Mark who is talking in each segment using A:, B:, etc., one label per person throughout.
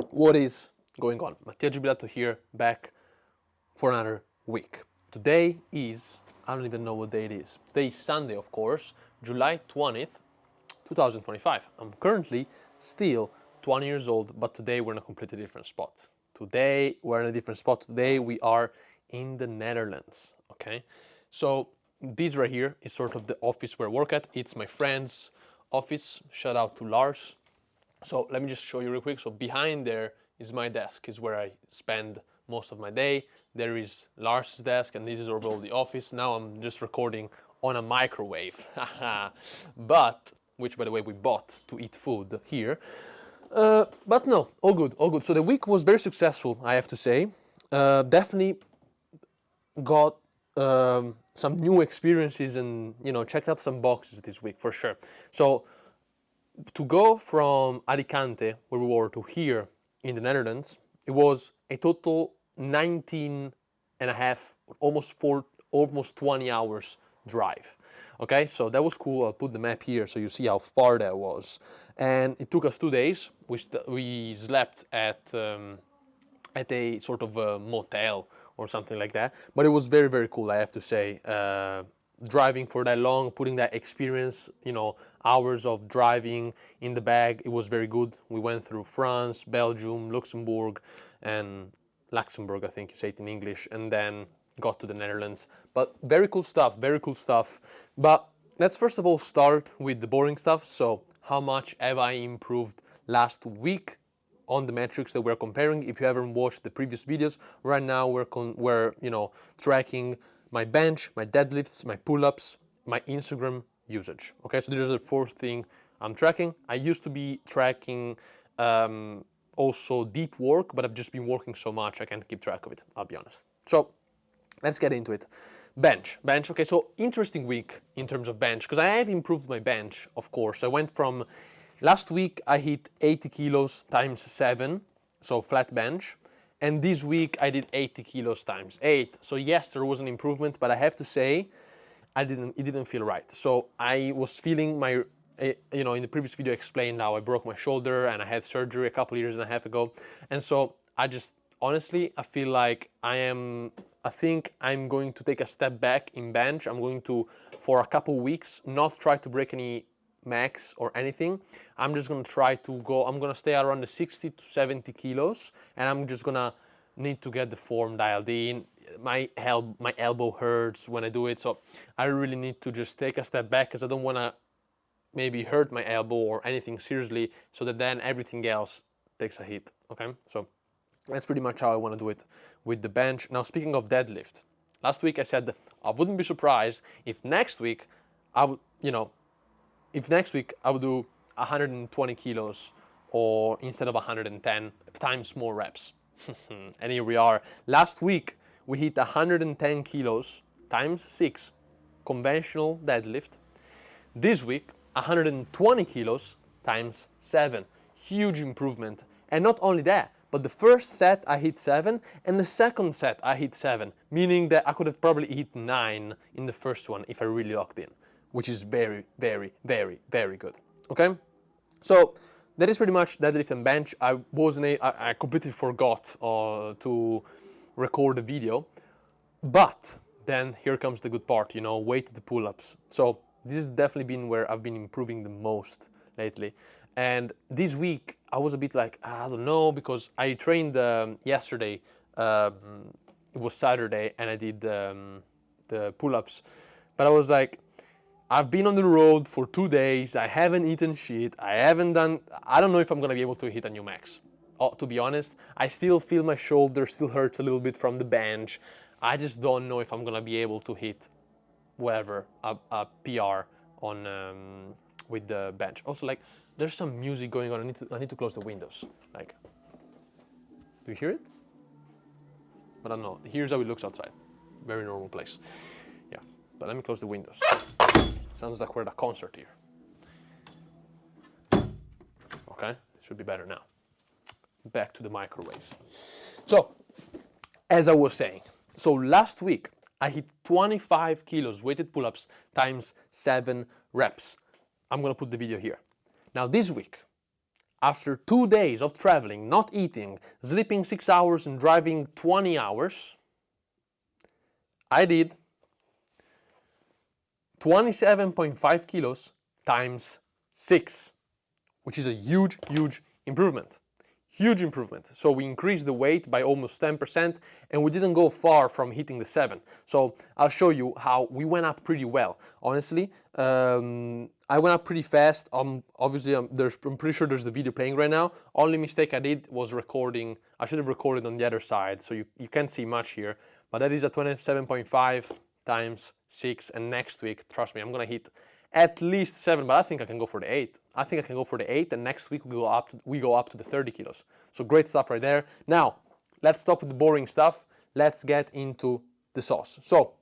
A: What is going on? Mattia Gibilato here, back for another week. Today is, I don't even know what day it is. Today is Sunday, of course, July 20th, 2025. I'm currently still 20 years old, but today we're in a completely different spot. Today we're in a different spot. Today we are in the Netherlands, okay? So this right here is sort of the office where I work at. It's my friend's office. Shout out to Lars. So let me just show you real quick. So behind there is my desk, is where I spend most of my day. There is Lars' desk, and this is overall the office. Now I'm just recording on a microwave, but which, by the way, we bought to eat food here. But no, all good, all good. So the week was very successful, I have to say. Definitely got some new experiences and checked out some boxes this week for sure. So to go from Alicante, where we were, to here in the Netherlands, it was a total 19 and a half, almost 20 hours drive. Okay, so that was cool. I'll put the map here so you see how far that was. And it took us 2 days. We slept at a sort of a motel or something like that. But it was very, very cool, I have to say. Driving for that long, putting that experience, hours of driving in the bag, it was very good. We went through France, Belgium, Luxembourg, and Luxembourg, I think you say it in English, and then got to the Netherlands. But very cool stuff, very cool stuff. But let's first of all start with the boring stuff. So how much have I improved last week on the metrics that we're comparing? If you haven't watched the previous videos, right now we're tracking my bench, my deadlifts, my pull-ups, my Instagram usage. Okay, so this is the fourth thing I'm tracking. I used to be tracking also deep work, but I've just been working so much I can't keep track of it, I'll be honest. So let's get into it. Bench. Okay, so interesting week in terms of bench, because I have improved my bench, of course. I went from, last week I hit 80 kilos times 7, so flat bench. And this week I did 80 kilos times 8. So yes, there was an improvement, but I have to say, it didn't feel right. So I was feeling my, in the previous video I explained how I broke my shoulder and I had surgery a couple years and a half ago. And so honestly, I feel like I think I'm going to take a step back in bench. I'm going to, for a couple weeks, not try to break any max or anything. I'm just gonna try to go, I'm gonna stay around the 60 to 70 kilos, and I'm just gonna need to get the form dialed in. My elbow hurts when I do it, so I really need to just take a step back, because I don't wanna maybe hurt my elbow or anything seriously, so that then everything else takes a hit, okay? So that's pretty much how I wanna do it with the bench. Now, speaking of deadlift, last week I said I wouldn't be surprised if next week I would, if next week I would do 120 kilos or instead of 110 times more reps. And here we are. Last week we hit 110 kilos times 6 conventional deadlift. This week 120 kilos times 7. Huge improvement. And not only that, but the first set I hit 7 and the second set I hit 7, meaning that I could have probably hit 9 in the first one if I really locked in, which is very, very, very, very good. Okay, so that is pretty much deadlift and bench. I completely forgot to record the video, but then here comes the good part. Weighted pull-ups. So this has definitely been where I've been improving the most lately. And this week I was a bit like, I don't know, because I trained yesterday. It was Saturday, and I did the pull-ups, but I was like, I've been on the road for 2 days, I haven't eaten shit, I don't know if I'm gonna be able to hit a new max. To be honest, I still feel my shoulder still hurts a little bit from the bench. I just don't know if I'm gonna be able to hit whatever, a PR on with the bench. Also, like, there's some music going on. I need to close the windows. Like, do you hear it? I don't know. Here's how it looks outside. Very normal place. Yeah, but let me close the windows. Sounds like we're at a concert here. Okay, it should be better now. Back to the microwave. So, as I was saying, so last week I hit 25 kilos weighted pull-ups times 7 reps. I'm gonna put the video here. Now this week, after 2 days of traveling, not eating, sleeping 6 hours and driving 20 hours, I did 27.5 kilos times 6, which is a huge, huge improvement. Huge improvement. So we increased the weight by almost 10% and we didn't go far from hitting the 7. So I'll show you how we went up pretty well. Honestly, I went up pretty fast. Obviously, I'm pretty sure there's the video playing right now. Only mistake I did was recording. I should have recorded on the other side, so you can't see much here. But that is a 27.5 times 6, and next week, trust me, I'm gonna hit at least 7, but I think I can go for the 8. I think I can go for the 8, and next week we go up to the 30 kilos. So great stuff right there. Now, let's stop with the boring stuff. Let's get into the sauce. So,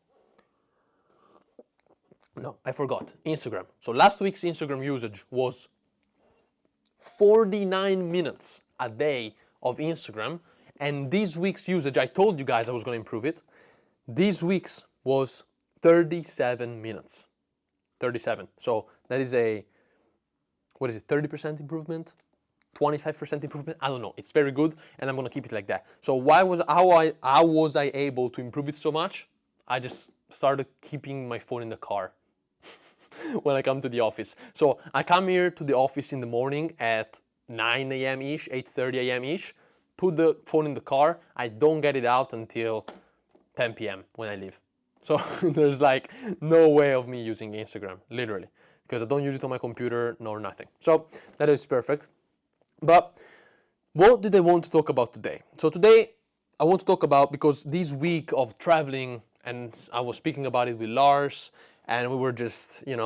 A: no, I forgot, Instagram. So last week's Instagram usage was 49 minutes a day of Instagram, and this week's usage, I told you guys I was gonna improve it. This week's was 37 minutes. 37. So that is a, what is it, 30% improvement? 25% improvement? I don't know. It's very good, and I'm gonna keep it like that. So how was I able to improve it so much? I just started keeping my phone in the car when I come to the office. So I come here to the office in the morning at 9 a.m. ish, 8:30 a.m. ish, put the phone in the car. I don't get it out until 10 p.m. when I leave. So there's like no way of me using Instagram, literally, because I don't use it on my computer nor nothing. So that is perfect. But what did I want to talk about today? So today I want to talk about, because this week of traveling, and I was speaking about it with Lars, and we were just, it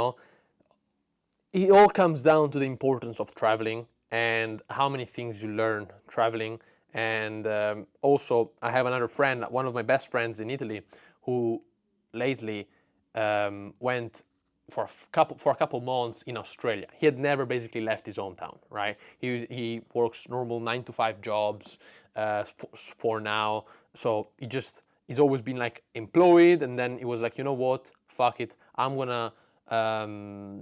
A: all comes down to the importance of traveling and how many things you learn traveling. And also, I have another friend, one of my best friends in Italy, who lately went for a couple months in Australia. He had never basically left his hometown, right? He works normal 9-to-5 jobs for now. So he's always been like employed, and then he was like, you know what? Fuck it. I'm gonna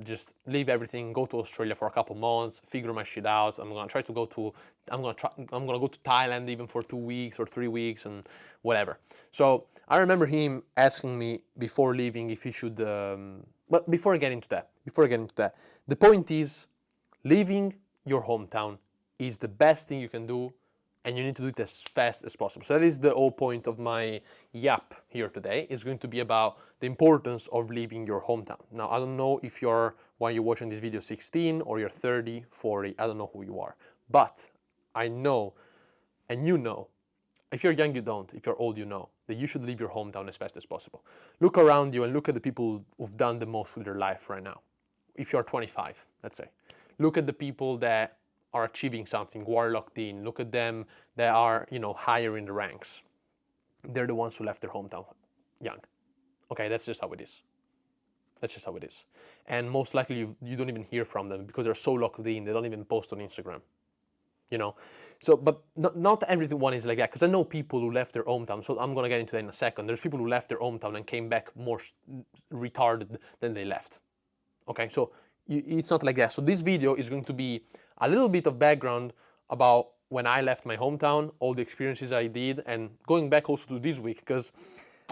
A: just leave everything, go to Australia for a couple months, figure my shit out. I'm gonna go to Thailand even for 2 weeks or 3 weeks and whatever. So I remember him asking me before leaving if he should. But before I get into that, the point is, leaving your hometown is the best thing you can do, and you need to do it as fast as possible. So that is the whole point of my yap here today. It's going to be about the importance of leaving your hometown. Now, I don't know if while you're watching this video, 16 or you're 30, 40, I don't know who you are. But I know, and you know, if you're young, you don't. If you're old, you know that you should leave your hometown as fast as possible. Look around you and look at the people who've done the most with their life right now. If you're 25, let's say, look at the people that are achieving something, who are locked in. Look at them that are, higher in the ranks. They're the ones who left their hometown young. Okay, that's just how it is. That's just how it is. And most likely you don't even hear from them because they're so locked in, they don't even post on Instagram. So, but not everyone is like that, because I know people who left their hometown, so I'm going to get into that in a second. There's people who left their hometown and came back more retarded than they left. Okay, so it's not like that. So this video is going to be a little bit of background about when I left my hometown, all the experiences I did, and going back also to this week, because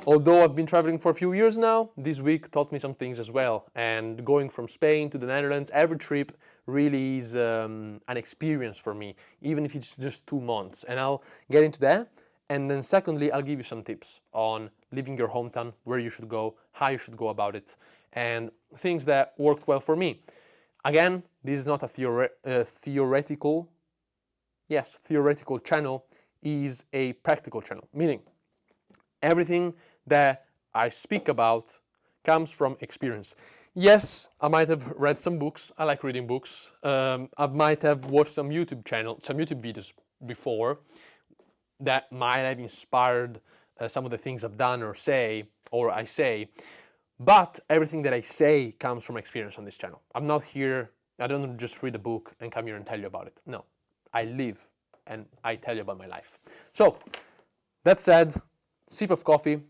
A: although I've been traveling for a few years now, this week taught me some things as well. And going from Spain to the Netherlands, every trip really is an experience for me, even if it's just 2 months. And I'll get into that. And then secondly, I'll give you some tips on leaving your hometown, where you should go, how you should go about it, and things that worked well for me. Again, this is not a theoretical channel, is a practical channel, meaning everything that I speak about comes from experience. Yes, I might have read some books. I like reading books. I might have watched some YouTube videos before that might have inspired some of the things I've done or I say. But everything that I say comes from experience on this channel. I'm not here, I don't just read a book and come here and tell you about it. No, I live and I tell you about my life. So, that said, sip of coffee,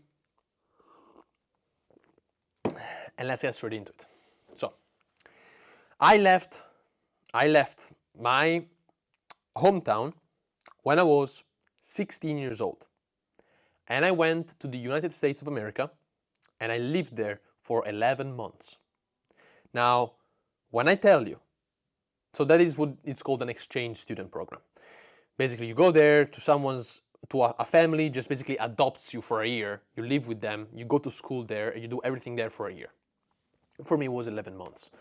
A: and let's get straight into it. So, I left my hometown when I was 16 years old. And I went to the United States of America and I lived there for 11 months. Now, when I tell you, so that is what it's called an exchange student program. Basically, you go there to a family just basically adopts you for a year. You live with them, you go to school there, and you do everything there for a year. For me, it was 11 months.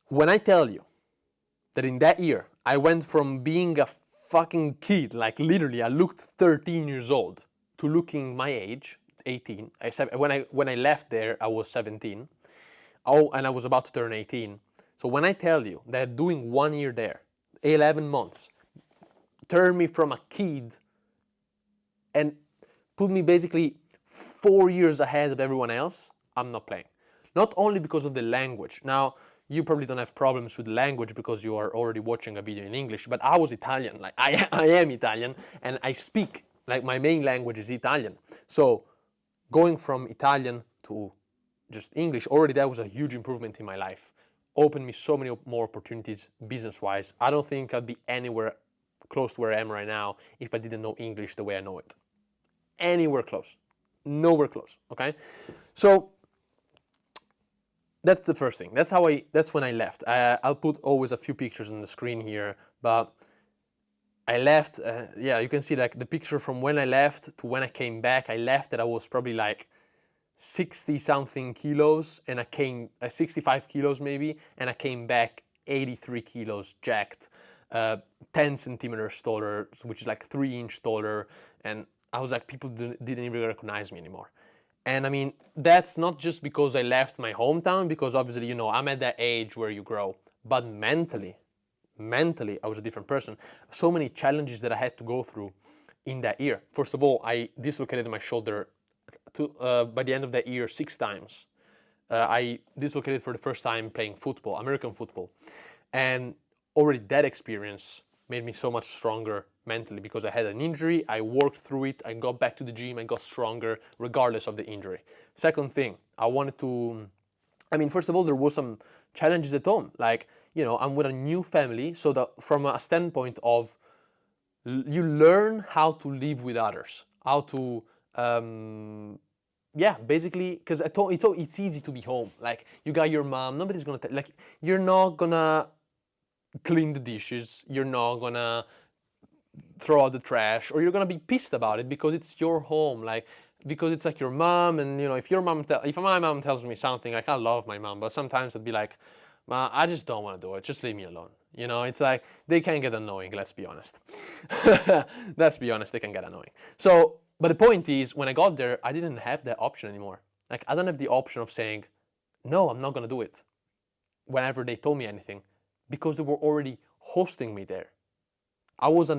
A: When I tell you that in that year, I went from being a fucking kid, like literally, I looked 13 years old, to looking my age, 18. When I left there, I was 17. Oh, and I was about to turn 18. So when I tell you that doing 1 year there, 11 months, turned me from a kid and put me basically 4 years ahead of everyone else, I'm not playing. Not only because of the language. Now, you probably don't have problems with language because you are already watching a video in English, but I was Italian. Like I am Italian and I speak, like my main language is Italian. So going from Italian to just English, already that was a huge improvement in my life. Opened me so many more opportunities business-wise. I don't think I'd be anywhere close to where I am right now if I didn't know English the way I know it. Anywhere close. Nowhere close, okay? So that's the first thing. That's when I left. I'll put always a few pictures on the screen here, but I left, yeah, you can see like the picture from when I left to when I came back. I left that I was probably like 60 something kilos and I came 65 kilos maybe, and I came back 83 kilos jacked, 10 centimeters taller, which is like 3-inch taller, and I was like, people didn't even recognize me anymore. And I mean, that's not just because I left my hometown, because obviously, you know, I'm at that age where you grow, but mentally, I was a different person. So many challenges that I had to go through in that year. First of all, I dislocated my shoulder by the end of that year 6 times. I dislocated for the first time playing football, American football. And already that experience made me so much stronger mentally because I had an injury, I worked through it, I got back to the gym, I got stronger regardless of the injury. Second thing, first of all, there was some challenges at home. Like, you know, I'm with a new family, so that from a standpoint of you learn how to live with others, how to basically, because it's easy to be home. Like, you got your mom, nobody's gonna like, you're not gonna clean the dishes, you're not gonna throw out the trash, or you're gonna be pissed about it because it's your home, like, because it's like your mom. And you know, if my mom tells me something, like, I love my mom, but sometimes I'd be like, Ma, I just don't want to do it, just leave me alone. You know, it's like, they can get annoying, let's be honest. Let's be honest, they can get annoying. So, but the point is, when I got there, I didn't have that option anymore. Like, I don't have the option of saying, no, I'm not gonna do it whenever they told me anything, because they were already hosting me there. I was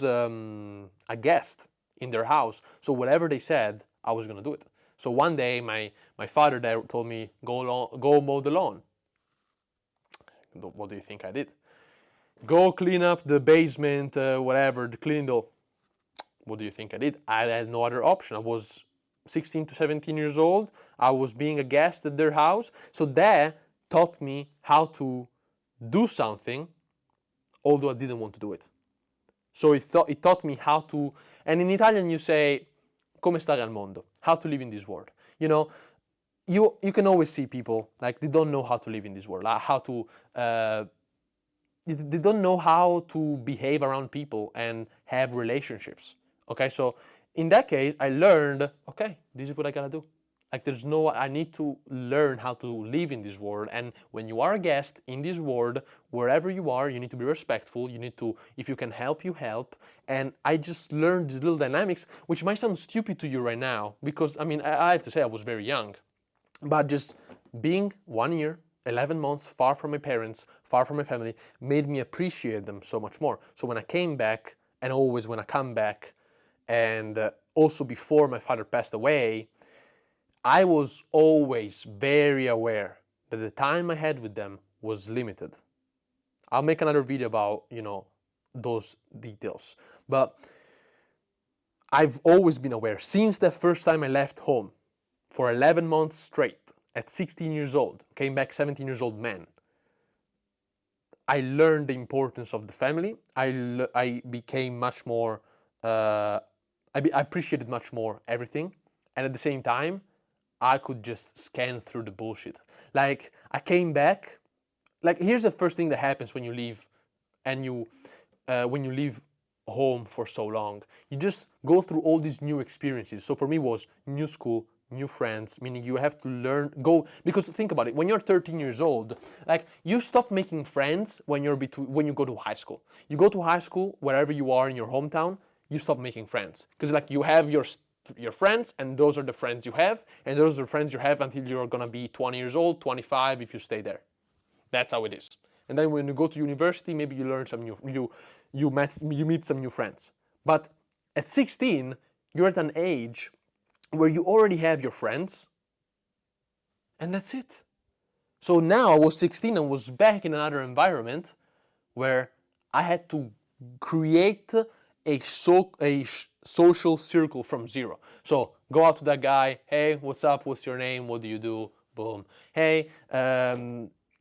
A: a guest in their house, so whatever they said, I was gonna do it. So one day, my father there told me, go mow the lawn. What do you think I did? Go clean up the basement, whatever, the cleaning the. What do you think I did? I had no other option. I was 16 to 17 years old. I was being a guest at their house. So that taught me how to do something, although I didn't want to do it. So it taught me how to, and in Italian you say, come stare al mondo, how to live in this world. You know, you can always see people, like, they don't know how to live in this world, like how to, they don't know how to behave around people and have relationships. Okay, so in that case, I learned, okay, this is what I gotta do. Like, I need to learn how to live in this world. And when you are a guest in this world, wherever you are, you need to be respectful. You need to, if you can help, you help. And I just learned these little dynamics, which might sound stupid to you right now, because, I mean, I have to say I was very young. But just being 1 year, 11 months far from my parents, far from my family, made me appreciate them so much more. So when I came back, and always when I come back, and also before my father passed away, I was always very aware that the time I had with them was limited. I'll make another video about, you know, those details. But I've always been aware since the first time I left home for 11 months straight at 16 years old, came back 17 years old man. I learned the importance of the family. I became much more, I appreciated much more everything. And at the same time, I could just scan through the bullshit. Like, I came back. Like, here's the first thing that happens when you leave, and when you leave home for so long. You just go through all these new experiences. So for me, it was new school, new friends, meaning you have to learn, because think about it, when you're 13 years old, like, you stop making friends when when you go to high school. You go to high school, wherever you are in your hometown, you stop making friends. Because like, you have your friends, and those are the friends you have, and those are the friends you have until you're gonna be 20 years old, 25 if you stay there. That's how it is. And then when you go to university, maybe you learn some you meet some new friends. But at 16, you're at an age where you already have your friends, and that's it. So now I was 16 and was back in another environment where I had to create a social circle from zero. So go out to that guy, hey, what's up, what's your name, what do you do, boom. Hey,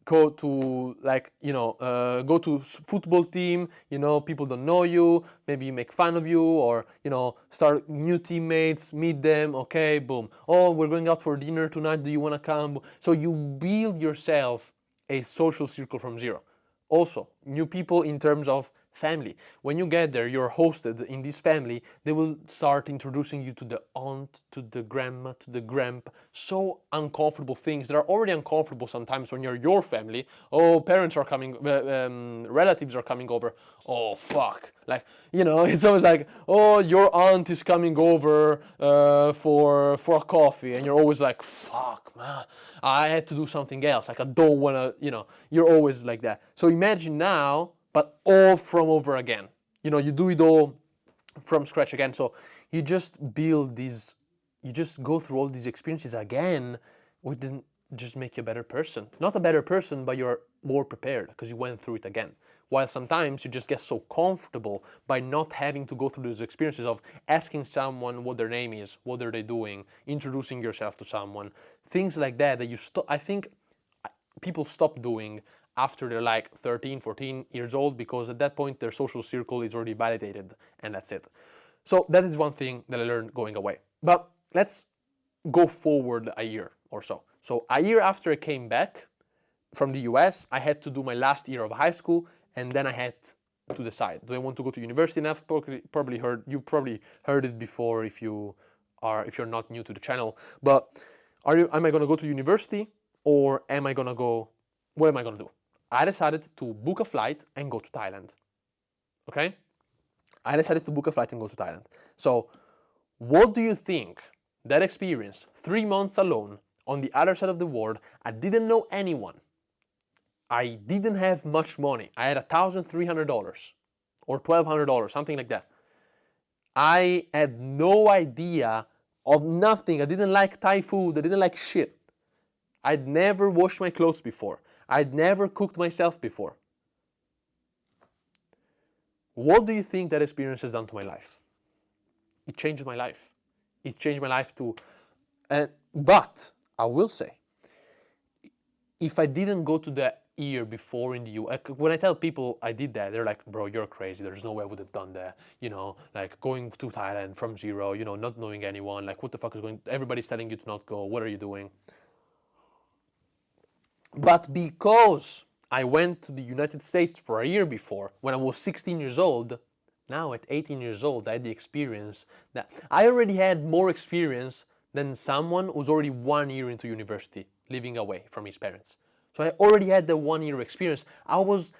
A: go to, like, go to football team, people don't know you, maybe you make fun of you, or start new teammates, meet them, okay, boom. Oh, we're going out for dinner tonight, do you want to come? So you build yourself a social circle from zero. Also, new people in terms of family. When you get there, you're hosted in this family, they will start introducing you to the aunt, to the grandma, to the grandpa. So uncomfortable things that are already uncomfortable sometimes when you're your family. Oh, parents are coming, relatives are coming over. Oh, fuck. Like, it's always like, oh, your aunt is coming over for a coffee, and you're always like, fuck, man, I had to do something else. Like, I don't want to, you're always like that. So imagine now, but all from over again. You do it all from scratch again. So you just build these, you just go through all these experiences again, which doesn't just make you a better person. Not a better person, but you're more prepared because you went through it again. While sometimes you just get so comfortable by not having to go through those experiences of asking someone what their name is, what are they doing, introducing yourself to someone, things like that you stop. I think people stop doing after they're like 13, 14 years old, because at that point their social circle is already validated, and that's it. So that is one thing that I learned going away. But let's go forward a year or so. So a year after I came back from the US, I had to do my last year of high school, and then I had to decide, do I want to go to university? And you've probably heard it before if you're not new to the channel. But am I gonna go to university, or what am I gonna do? I decided to book a flight and go to Thailand. Okay? I decided to book a flight and go to Thailand. So, what do you think? That experience, 3 months alone, on the other side of the world, I didn't know anyone. I didn't have much money. I had $1,300 or $1,200, something like that. I had no idea of nothing. I didn't like Thai food. I didn't like shit. I'd never washed my clothes before. I'd never cooked myself before. What do you think that experience has done to my life? It changed my life. It changed my life too. But I will say, if I didn't go to the year before in the US, when I tell people I did that, they're like, bro, you're crazy. There's no way I would have done that. Like going to Thailand from zero, not knowing anyone. Like, what the fuck is going, everybody's telling you to not go. What are you doing? But because I went to the United States for a year before, when I was 16 years old, now at 18 years old, I had the experience that I already had more experience than someone who's already 1 year into university, living away from his parents. So I already had the 1 year experience. I was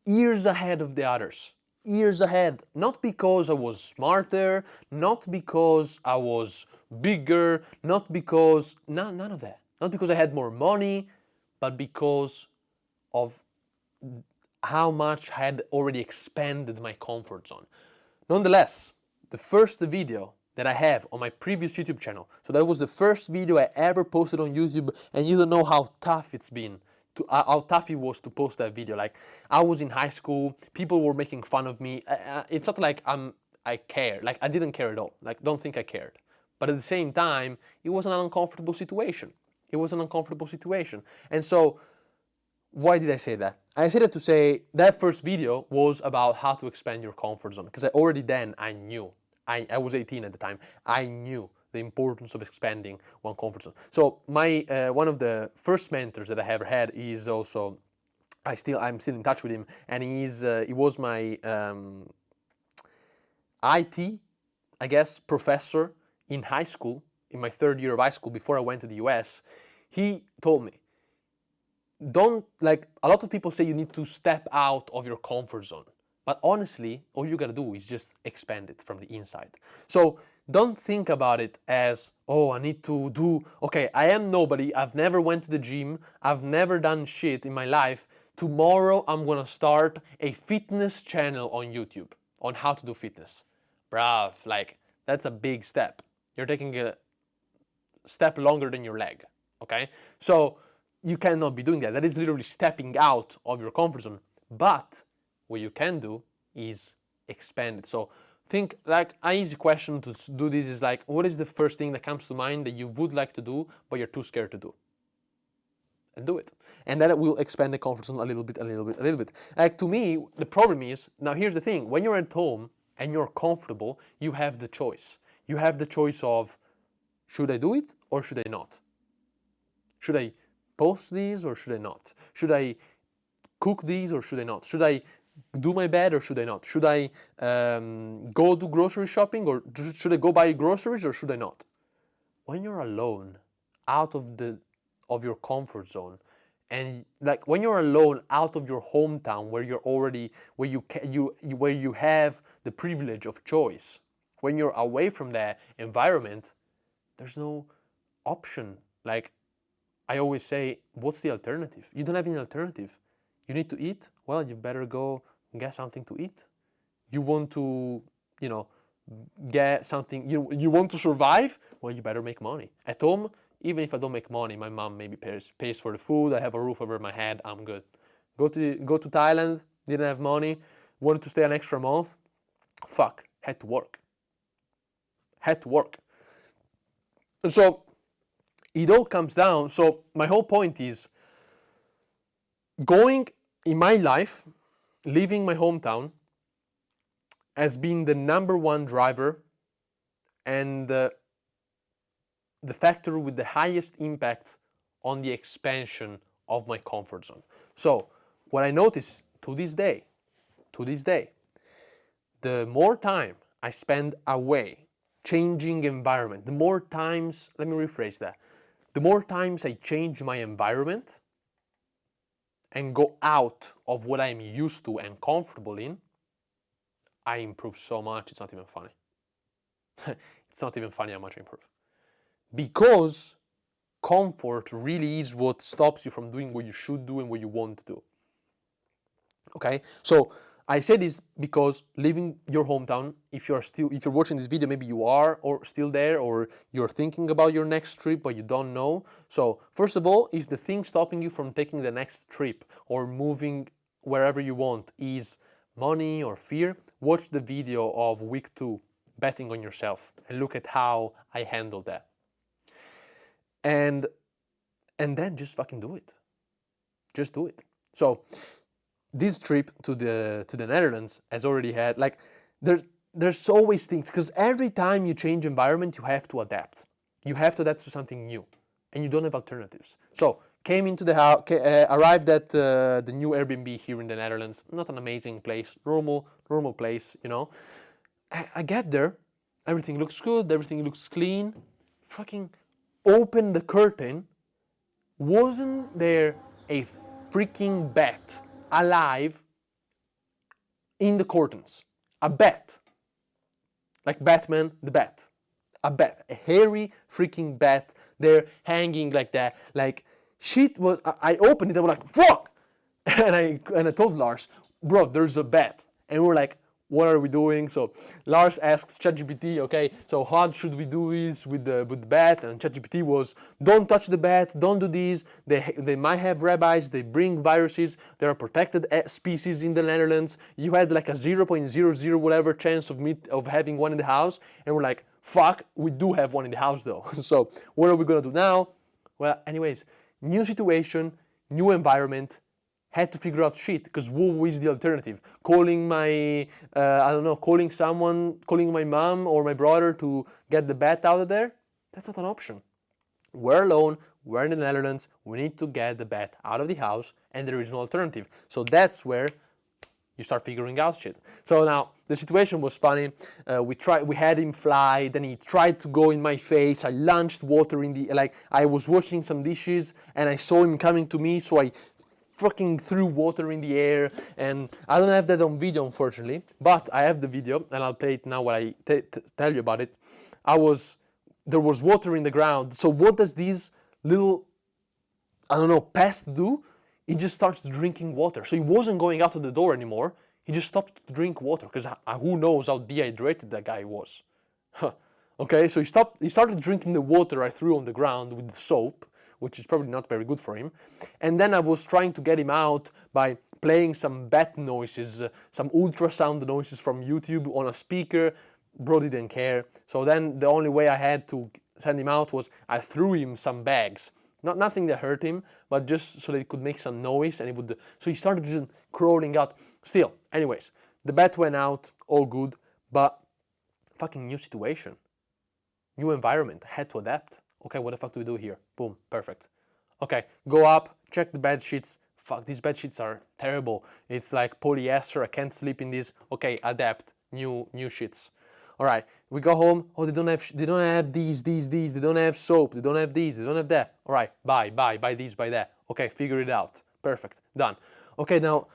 A: years ahead of the others. Years ahead. Not because I was smarter, not because I was bigger, not because, none of that. Not because I had more money, but because of how much I had already expanded my comfort zone. Nonetheless, the first video that I have on my previous YouTube channel, so that was the first video I ever posted on YouTube, and you don't know how tough it's been, how tough it was to post that video. Like, I was in high school, people were making fun of me. It's not like I cared, like I didn't care at all, like don't think I cared. But at the same time, it was an uncomfortable situation. It was an uncomfortable situation. And so, why did I say that? I said it to say that first video was about how to expand your comfort zone, because I knew, I was 18 at the time, I knew the importance of expanding one comfort zone. So my one of the first mentors that I ever had is also, I'm still in touch with him, and he was my IT, I guess, professor in high school, in my third year of high school before I went to the US. He told me, don't, like, a lot of people say you need to step out of your comfort zone, but honestly all you gotta do is just expand it from the inside. So don't think about it as, oh, I need to do, okay, I am nobody, I've never went to the gym, I've never done shit in my life, tomorrow I'm gonna start a fitness channel on YouTube on how to do fitness. Bruv, like, that's a big step. You're taking a step longer than your leg, okay? So you cannot be doing that. That is literally stepping out of your comfort zone. But what you can do is expand it. So think, like, an easy question to do this is like, what is the first thing that comes to mind that you would like to do, but you're too scared to do? And do it. And then it will expand the comfort zone a little bit, a little bit, a little bit. Like, to me, the problem is, now here's the thing, when you're at home and you're comfortable, you have the choice. You have the choice of, should I do it or should I not? Should I post these or should I not? Should I cook these or should I not? Should I do my bed or should I not? Should I go do grocery shopping, or should I go buy groceries or should I not? When you're alone, out of your comfort zone, and like when you're alone out of your hometown where you're already, where you have the privilege of choice, when you're away from that environment, there's no option. Like, I always say, what's the alternative? You don't have any alternative. You need to eat? Well, you better go get something to eat. You want to, get something, you want to survive? Well, you better make money. At home, even if I don't make money, my mom maybe pays for the food, I have a roof over my head, I'm good. Go to Thailand, didn't have money, wanted to stay an extra month, fuck, had to work. And so it all comes down, so my whole point is, going in my life, leaving my hometown, has been the number one driver and the factor with the highest impact on the expansion of my comfort zone. So what I notice to this day, the more time I spend away, changing environment, the more times, let me rephrase that, the more times I change my environment and go out of what I'm used to and comfortable in, I improve so much, it's not even funny. It's not even funny how much I improve. Because comfort really is what stops you from doing what you should do and what you want to do. Okay? So I say this because leaving your hometown, if you're watching this video, maybe you are or still there, or you're thinking about your next trip but you don't know. So first of all, if the thing stopping you from taking the next trip or moving wherever you want is money or fear, watch the video of week 2, betting on yourself, and look at how I handled that. And then just fucking do it. Just do it. So this trip to the Netherlands has already had, like, there's always things, because every time you change environment, you have to adapt. You have to adapt to something new, and you don't have alternatives. So came into the house, arrived at the new Airbnb here in the Netherlands. Not an amazing place, normal place, I get there, everything looks good, everything looks clean. Fucking open the curtain. Wasn't there a freaking bat alive in the curtains? A bat. Like Batman, the bat. A bat. A hairy freaking bat there hanging like that. Like, shit was, I opened it, I was like, fuck! And I told Lars, bro, there's a bat. And we were like, what are we doing? So Lars asks ChatGPT, okay, so how should we do this with the bat? And ChatGPT was, don't touch the bat, don't do this. They might have rabies, they bring viruses, they're a protected species in the Netherlands. You had like a 0.00 whatever chance of having one in the house. And we're like, fuck, we do have one in the house though. So what are we gonna do now? Well, anyways, new situation, new environment, had to figure out shit, because what is the alternative? Calling my, I don't know, calling someone, calling my mom or my brother to get the bat out of there? That's not an option. We're alone, we're in the Netherlands, we need to get the bat out of the house, and there is no alternative. So that's where you start figuring out shit. So now the situation was funny. We had him fly, then he tried to go in my face. I launched water in the, like, I was washing some dishes and I saw him coming to me, so I fucking threw water in the air. And I don't have that on video, unfortunately, but I have the video and I'll play it now while I tell you about it. There was water in the ground. So what does this little, I don't know, pest do? He just starts drinking water. So he wasn't going out of the door anymore. He just stopped to drink water, because who knows how dehydrated that guy was. Okay, so he started drinking the water I threw on the ground with the soap, which is probably not very good for him. And then I was trying to get him out by playing some bat noises, some ultrasound noises from YouTube on a speaker. Bro didn't care. So then the only way I had to send him out was I threw him some bags. Nothing that hurt him, but just so that he could make some noise, and so he started just crawling out. Still, anyways, the bat went out, all good, but fucking new situation, new environment, had to adapt. Okay, what the fuck do we do here? Boom, perfect. Okay, go up, check the bed sheets. Fuck, these bed sheets are terrible. It's like polyester, I can't sleep in this. Okay, adapt, new sheets. All right, we go home. Oh, they don't have these. They don't have soap. They don't have these. They don't have that. All right, buy these, buy that. Okay, figure it out. Perfect, done. Okay, now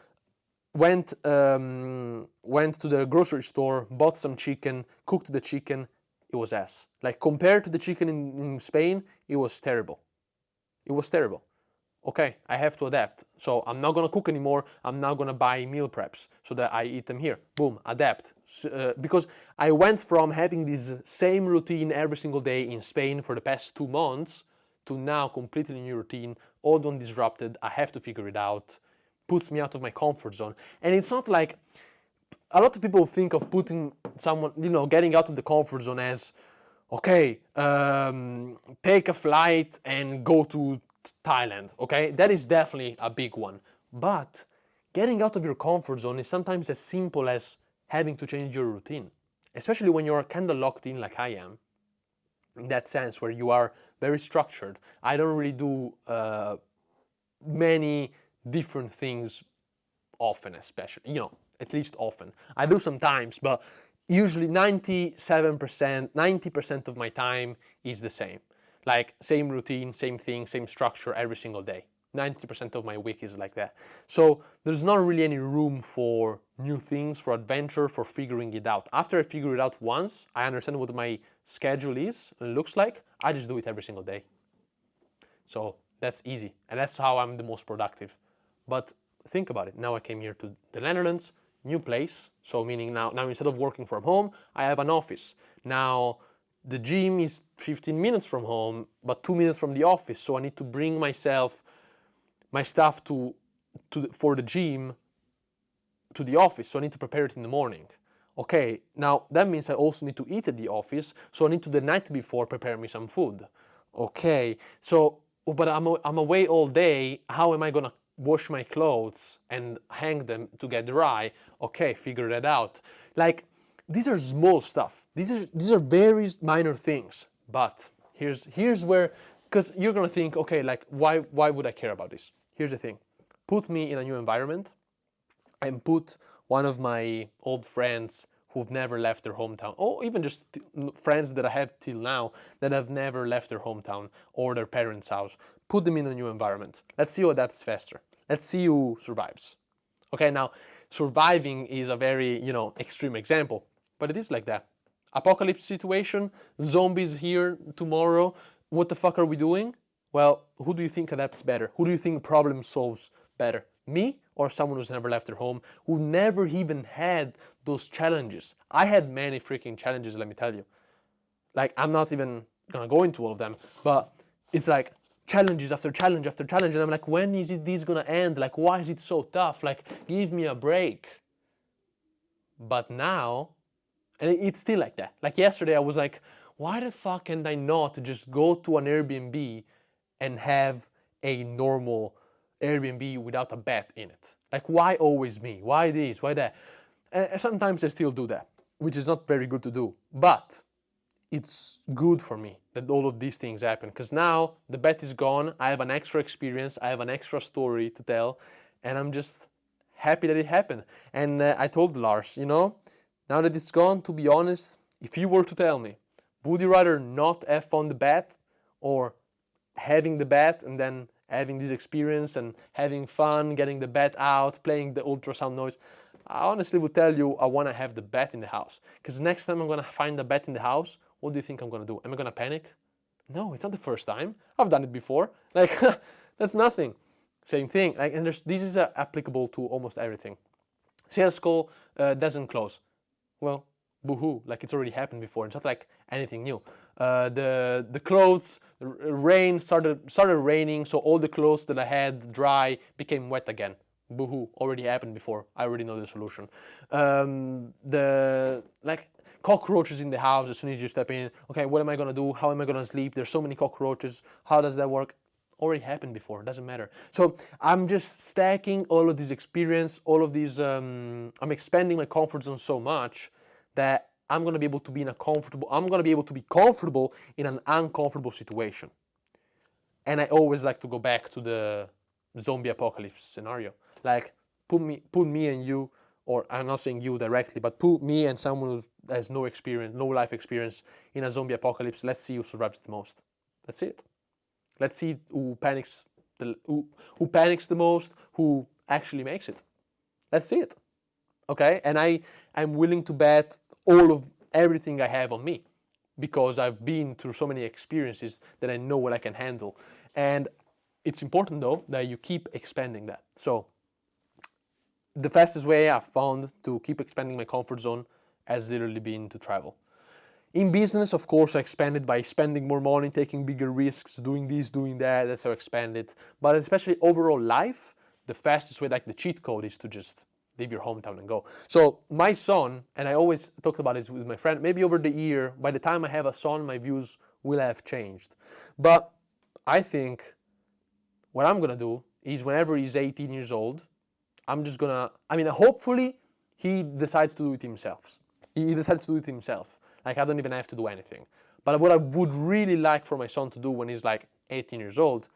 A: went to the grocery store, bought some chicken, cooked the chicken. It was ass. Like, compared to the chicken in Spain, it was terrible. It was terrible. Okay, I have to adapt. So I'm not gonna cook anymore. I'm now gonna buy meal preps so that I eat them here. Boom, adapt. Because I went from having this same routine every single day in Spain for the past 2 months to now completely new routine, all undisrupted. I have to figure it out. Puts me out of my comfort zone. And it's not like, a lot of people think of putting someone, getting out of the comfort zone as, okay, take a flight and go to Thailand, okay? That is definitely a big one. But getting out of your comfort zone is sometimes as simple as having to change your routine, especially when you're kind of locked in like I am, in that sense where you are very structured. I don't really do many different things often, especially, at least often. I do sometimes, but usually 97%, 90% of my time is the same. Like, same routine, same thing, same structure every single day. 90% of my week is like that. So there's not really any room for new things, for adventure, for figuring it out. After I figure it out once, I understand what my schedule is and looks like, I just do it every single day. So that's easy, and that's how I'm the most productive. But think about it. Now I came here to the Netherlands, new place. So meaning now instead of working from home, I have an office. Now the gym is 15 minutes from home, but 2 minutes from the office. So I need to bring my stuff for the gym to the office. So I need to prepare it in the morning. Okay, now that means I also need to eat at the office. So I need to the night before prepare me some food. Okay, so, but I'm away all day. How am I gonna wash my clothes and hang them to get dry? Okay, figure that out. Like, these are small stuff. These are very minor things. But here's where, because you're gonna think, okay, like, why would I care about this? Here's the thing. Put me in a new environment and put one of my old friends who've never left their hometown, or even just friends that I have till now that have never left their hometown or their parents' house. Put them in a new environment. Let's see who adapts faster. Let's see who survives. Okay, now, surviving is a very, extreme example, but it is like that. Apocalypse situation, zombies here tomorrow, what the fuck are we doing? Well, who do you think adapts better? Who do you think problem solves better? Me or someone who's never left their home, who never even had those challenges? I had many freaking challenges, let me tell you. Like, I'm not even gonna go into all of them, but it's like challenges after challenge after challenge, and I'm like, when is this gonna end? Like, why is it so tough? Like, give me a break. But now, and it's still like that. Like, yesterday I was like, why the fuck can I not just go to an Airbnb and have a normal, Airbnb without a bet in it. Like, why always me? Why this? Why that? And sometimes I still do that, which is not very good to do. But it's good for me that all of these things happen, because now the bet is gone. I have an extra experience. I have an extra story to tell, and I'm just happy that it happened. And I told Lars, now that it's gone, to be honest, if you were to tell me, would you rather not have found the bet or having the bet and then having this experience and having fun, getting the bet out, playing the ultrasound noise? I honestly would tell you I want to have the bet in the house, because next time I'm going to find the bet in the house, what do you think I'm going to do? Am I going to panic? No, it's not the first time. I've done it before. Like, that's nothing. Same thing. Like, and this is applicable to almost everything. Sales call doesn't close. Well, boo-hoo, like it's already happened before. It's not like anything new. The clothes, rain started raining, so all the clothes that I had dry became wet again. Boo-hoo, already happened before. I already know the solution. The cockroaches in the house as soon as you step in. Okay, what am I gonna do? How am I gonna sleep? There's so many cockroaches. How does that work? Already happened before. Doesn't matter. So I'm just stacking all of this experience, all of these. I'm expanding my comfort zone so much that I'm gonna be able to be I'm gonna be able to be comfortable in an uncomfortable situation. And I always like to go back to the zombie apocalypse scenario. Like, put me and you, or I'm not saying you directly, but put me and someone who has no experience, no life experience in a zombie apocalypse. Let's see who survives the most. That's it. Let's see who panics the most, who actually makes it. Let's see it. Okay? And I'm willing to bet all of everything I have on me, because I've been through so many experiences that I know what I can handle. And it's important, though, that you keep expanding that. So the fastest way I've found to keep expanding my comfort zone has literally been to travel. In business, of course, I expanded by spending more money, taking bigger risks, doing this, doing that. That's how I expanded. But especially overall life, the fastest way, like the cheat code, is to just leave your hometown and go. So my son, and I always talked about this with my friend, maybe over the year, by the time I have a son, my views will have changed. But I think what I'm gonna do is, whenever he's 18 years old, I'm just gonna, hopefully he decides to do it himself. He decides to do it himself. Like, I don't even have to do anything. But what I would really like for my son to do when he's like 18 years old,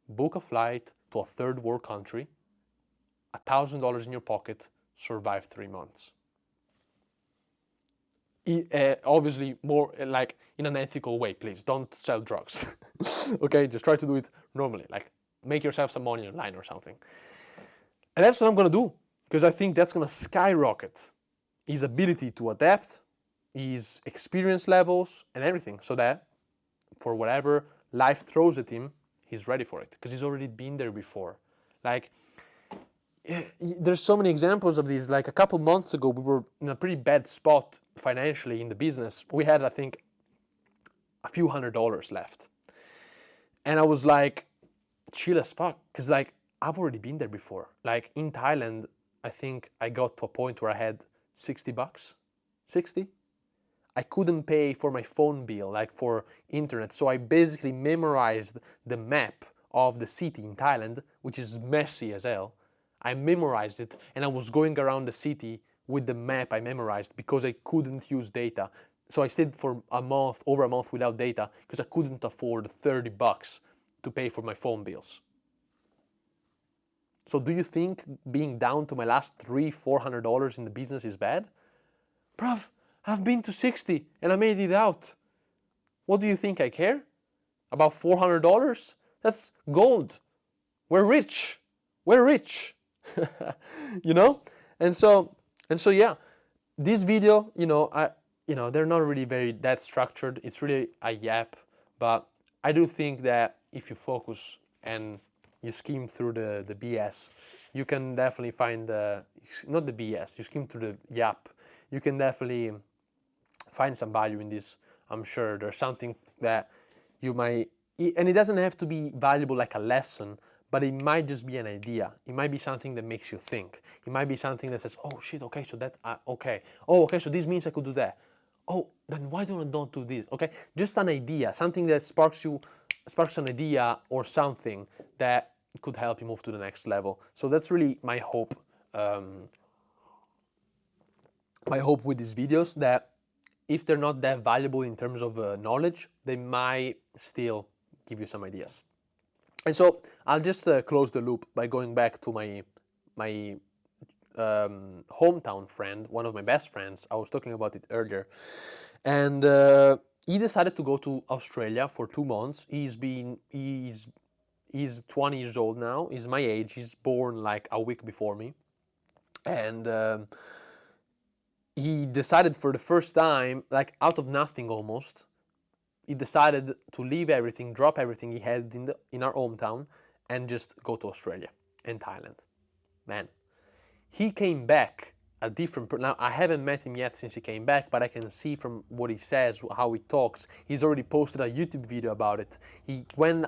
A: book a flight to a third world country, $1,000 in your pocket, survive 3 months. Obviously, more like in an ethical way, please. Don't sell drugs. Okay, just try to do it normally. Like, make yourself some money online or something. And that's what I'm gonna do, because I think that's gonna skyrocket his ability to adapt, his experience levels, and everything, so that for whatever life throws at him, he's ready for it, because he's already been there before. Like, there's so many examples of these. Like, a couple months ago, we were in a pretty bad spot financially in the business. We had, I think, a few $100s left. And I was like, chill as fuck, because like, I've already been there before. Like, in Thailand, I think I got to a point where I had $60. 60? I couldn't pay for my phone bill, like for internet. So I basically memorized the map of the city in Thailand, which is messy as hell. I memorized it, and I was going around the city with the map I memorized, because I couldn't use data. So I stayed for over a month without data, because I couldn't afford $30 to pay for my phone bills. So do you think being down to my last $300-400 in the business is bad? Bruv, I've been to 60 and I made it out. What do you think I care? About $400? That's gold. We're rich. We're rich. And so yeah, this video, they're not really that structured. It's really a yap, but I do think that if you focus and you skim through the BS, you can definitely find not the BS, you skim through the yap, you can definitely find some value in this. I'm sure there's something that you might, and it doesn't have to be valuable like a lesson, but it might just be an idea. It might be something that makes you think. It might be something that says, oh shit, okay, so that, okay. Oh, okay, so this means I could do that. Oh, then why don't do this? Okay, just an idea, something that sparks an idea or something that could help you move to the next level. So that's really my hope. My hope with these videos, that if they're not that valuable in terms of knowledge, they might still give you some ideas. And so I'll just close the loop by going back to my hometown friend, one of my best friends. I was talking about it earlier, and he decided to go to Australia for 2 months. He's 20 years old now. He's my age. He's born like a week before me, and he decided for the first time, like out of nothing almost, he decided to leave everything, drop everything he had in our hometown, and just go to Australia and Thailand. Man, he came back a different. Now I haven't met him yet since he came back, but I can see from what he says, how he talks. He's already posted a YouTube video about it. He went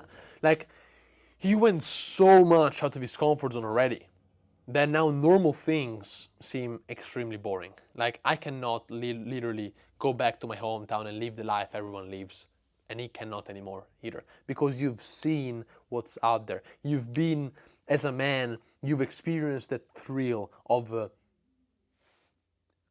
A: so much out of his comfort zone already that now normal things seem extremely boring. Like I cannot literally go back to my hometown and live the life everyone lives. And he cannot anymore either, because you've seen what's out there. You've been, as a man, you've experienced the thrill of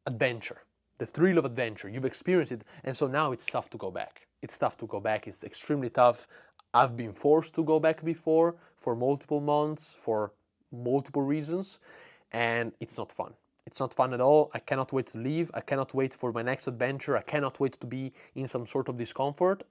A: adventure. The thrill of adventure. You've experienced it, and so now it's tough to go back. It's tough to go back. It's extremely tough. I've been forced to go back before for multiple months, for multiple reasons, and it's not fun. It's not fun at all. I cannot wait to leave. I cannot wait for my next adventure. I cannot wait to be in some sort of discomfort.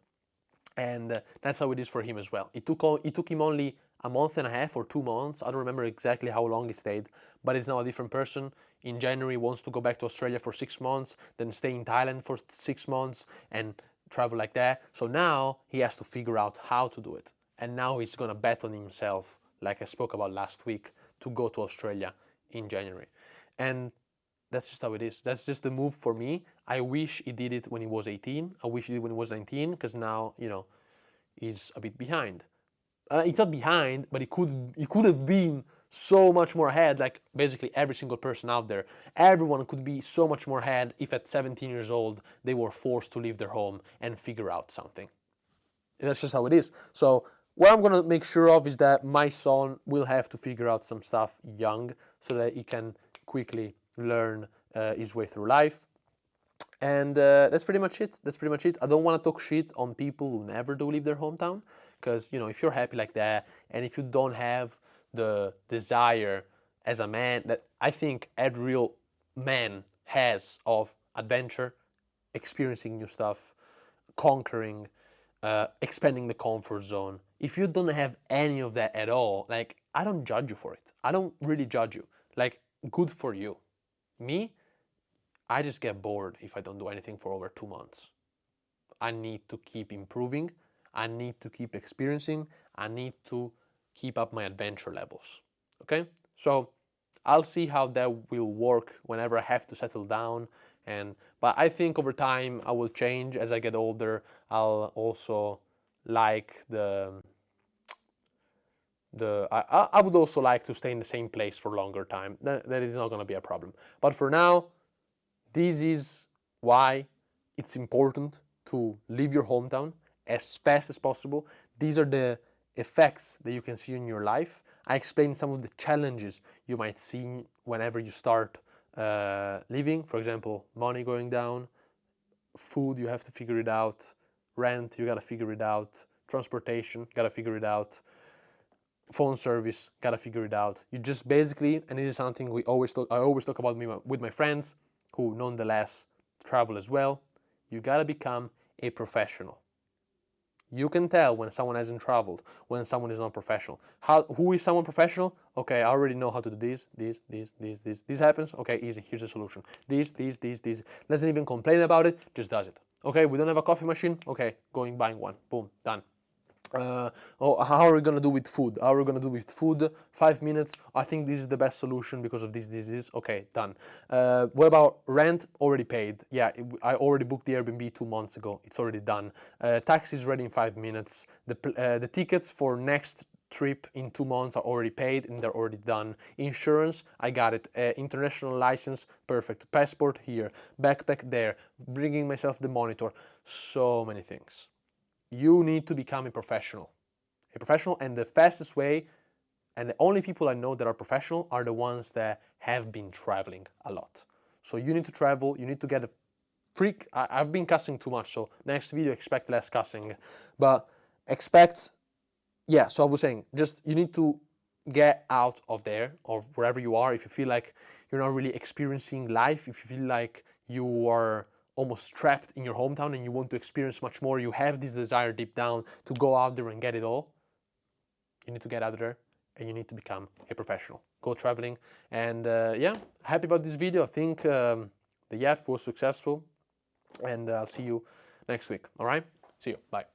A: And that's how it is for him as well. It took him only a month and a half or 2 months. I don't remember exactly how long he stayed, but he's now a different person. In January, he wants to go back to Australia for 6 months, then stay in Thailand for 6 months and travel like that. So now he has to figure out how to do it. And now he's gonna bet on himself, like I spoke about last week, to go to Australia in January. And that's just how it is. That's just the move for me. I wish he did it when he was 18. I wish he did it when he was 19, because now, he's a bit behind. It's not behind, but he could have been so much more ahead, like basically every single person out there. Everyone could be so much more ahead if at 17 years old they were forced to leave their home and figure out something. And that's just how it is. So what I'm going to make sure of is that my son will have to figure out some stuff young, so that he can quickly learn his way through life. And that's pretty much it. I don't want to talk shit on people who never do leave their hometown, because if you're happy like that, and if you don't have the desire as a man that I think every real man has, of adventure, experiencing new stuff, conquering, expanding the comfort zone, if you don't have any of that at all, like, I don't judge you for it. I don't really judge you. Like, good for you. Me, I just get bored if I don't do anything for over 2 months. I need to keep improving. I need to keep experiencing. I need to keep up my adventure levels. Okay? So I'll see how that will work whenever I have to settle down. But I think over time I will change as I get older. I'll also like I would also like to stay in the same place for a longer time. That is not going to be a problem. But for now, this is why it's important to leave your hometown as fast as possible. These are the effects that you can see in your life. I explained some of the challenges you might see whenever you start living. For example, money going down, food, you have to figure it out, rent, you got to figure it out, transportation, got to figure it out, phone service, got to figure it out. You just basically, and this is something I always talk about with my friends who nonetheless travel as well, you got to become a professional. You can tell when someone hasn't traveled, when someone is not professional. Who is someone professional? Okay, I already know how to do this. This happens. Okay, easy. Here's the solution. This. Doesn't even complain about it. Just does it. Okay, we don't have a coffee machine. Okay, going buying one. Boom, done. How are we gonna do with food? 5 minutes. I think this is the best solution because of this. Okay, done. What about rent? Already paid. Yeah, I already booked the Airbnb 2 months ago. It's already done. Taxi is ready in 5 minutes. The tickets for next trip in 2 months are already paid and they're already done. Insurance, I got it. International license, perfect. Passport here. Backpack there. Bringing myself the monitor. So many things. You need to become a professional, and the fastest way And the only people I know that are professional are the ones that have been traveling a lot. So you need to travel, you need to get a freak. I've been cussing too much, so next video expect less cussing. But expect, yeah, so I was saying, just you need to get out of there or wherever you are. If you feel like you're not really experiencing life, if you feel like you are almost trapped in your hometown and you want to experience much more, you have this desire deep down to go out there and get it all, you need to get out there and you need to become a professional. Go traveling. And yeah, happy about this video. I think the Yap was successful, and I'll see you next week. All right? See you. Bye.